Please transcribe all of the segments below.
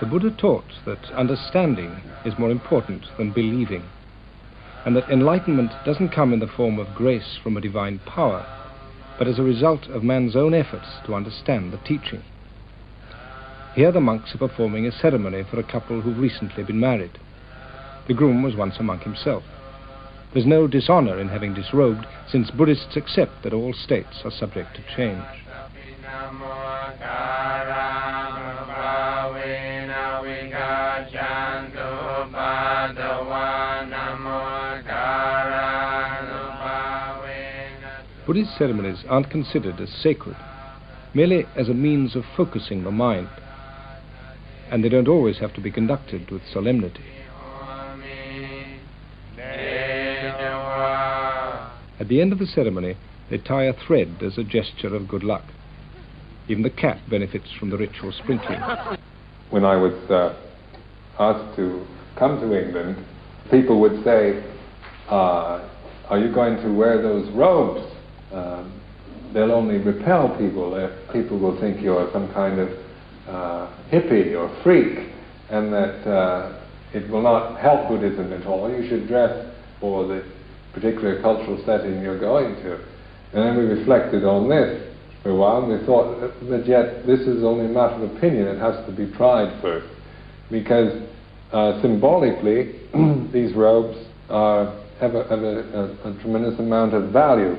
The Buddha taught that understanding is more important than believing, and that enlightenment doesn't come in the form of grace from a divine power, but as a result of man's own efforts to understand the teaching. Here the monks are performing a ceremony for a couple who've recently been married. The groom was once a monk himself. There's no dishonor in having disrobed, since Buddhists accept that all states are subject to change. Buddhist ceremonies aren't considered as sacred, merely as a means of focusing the mind, and they don't always have to be conducted with solemnity. At the end of the ceremony, they tie a thread as a gesture of good luck. Even the cat benefits from the ritual sprinkling. When I was asked to come to England, people would say, are you going to wear those robes? They'll only repel people. People will think you're some kind of hippie or freak, and that it will not help Buddhism at all. You should dress for the particular cultural setting you're going to. And then we reflected on this for a while, and we thought that yet this is only a matter of opinion. It has to be tried first, because symbolically these robes have a tremendous amount of value,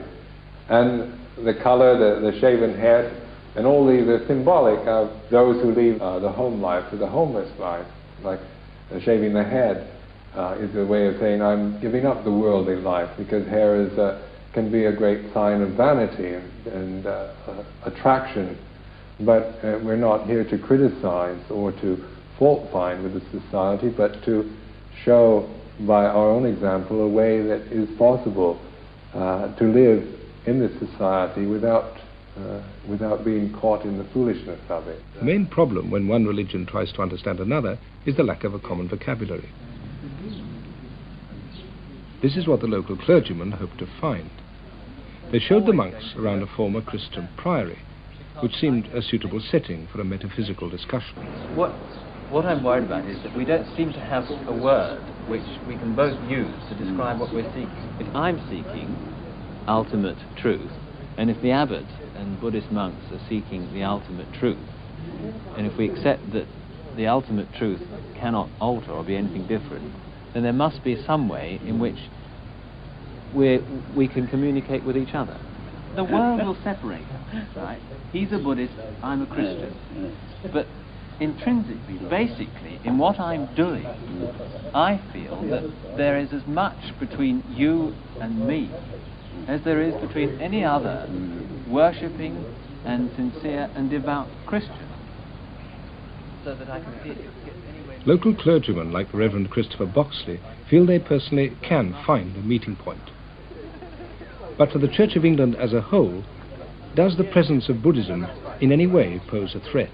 and the color, the shaven head, and all these are symbolic of those who leave the home life to the homeless life. Like shaving the head is a way of saying I'm giving up the worldly life, because hair can be a great sign of vanity and attraction. But we're not here to criticize or to fault find with the society, but to show by our own example a way that is possible to live in this society without being caught in the foolishness of it. The main problem when one religion tries to understand another is the lack of a common vocabulary. This is what the local clergymen hoped to find. They showed the monks around a former Christian priory, which seemed a suitable setting for a metaphysical discussion. What I'm worried about is that we don't seem to have a word which we can both use to describe what we're seeking. If I'm seeking ultimate truth, and if the abbot and Buddhist monks are seeking the ultimate truth, and if we accept that the ultimate truth cannot alter or be anything different, then there must be some way in which we can communicate with each other. The world will separate us, right? He's a Buddhist, I'm a Christian. But intrinsically, basically, in what I'm doing, I feel that there is as much between you and me as there is between any other worshipping and sincere and devout Christian. So that I can see it. Local clergymen like the Reverend Christopher Boxley feel they personally can find a meeting point. But for the Church of England as a whole, does the presence of Buddhism in any way pose a threat?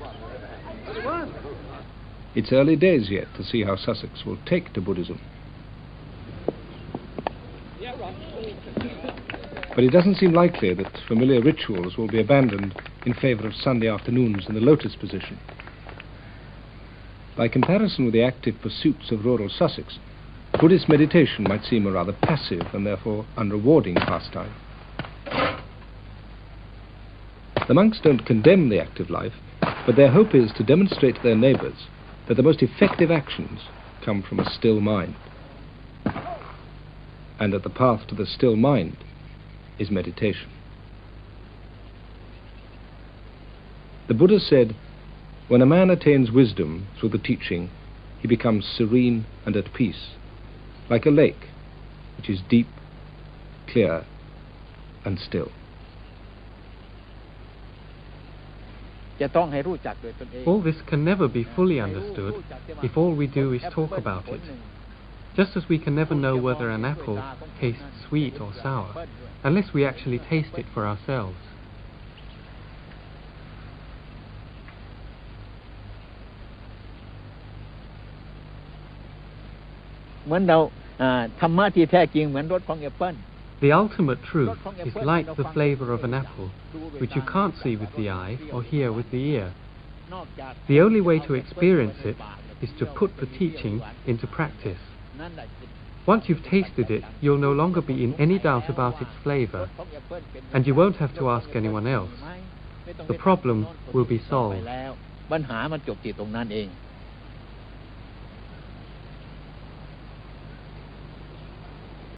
It's early days yet to see how Sussex will take to Buddhism. But it doesn't seem likely that familiar rituals will be abandoned in favour of Sunday afternoons in the lotus position. By comparison with the active pursuits of rural Sussex, Buddhist meditation might seem a rather passive and therefore unrewarding pastime. The monks don't condemn the active life, but their hope is to demonstrate to their neighbours that the most effective actions come from a still mind, and that the path to the still mind is meditation. The Buddha said, when a man attains wisdom through the teaching, he becomes serene and at peace, like a lake which is deep, clear, and still. All this can never be fully understood if all we do is talk about it. Just as we can never know whether an apple tastes sweet or sour, unless we actually taste it for ourselves. The ultimate truth is like the flavor of an apple, which you can't see with the eye or hear with the ear. The only way to experience it is to put the teaching into practice. Once you've tasted it, you'll no longer be in any doubt about its flavor, and you won't have to ask anyone else. The problem will be solved. ปัญหามันจบที่ตรงนั้นเอง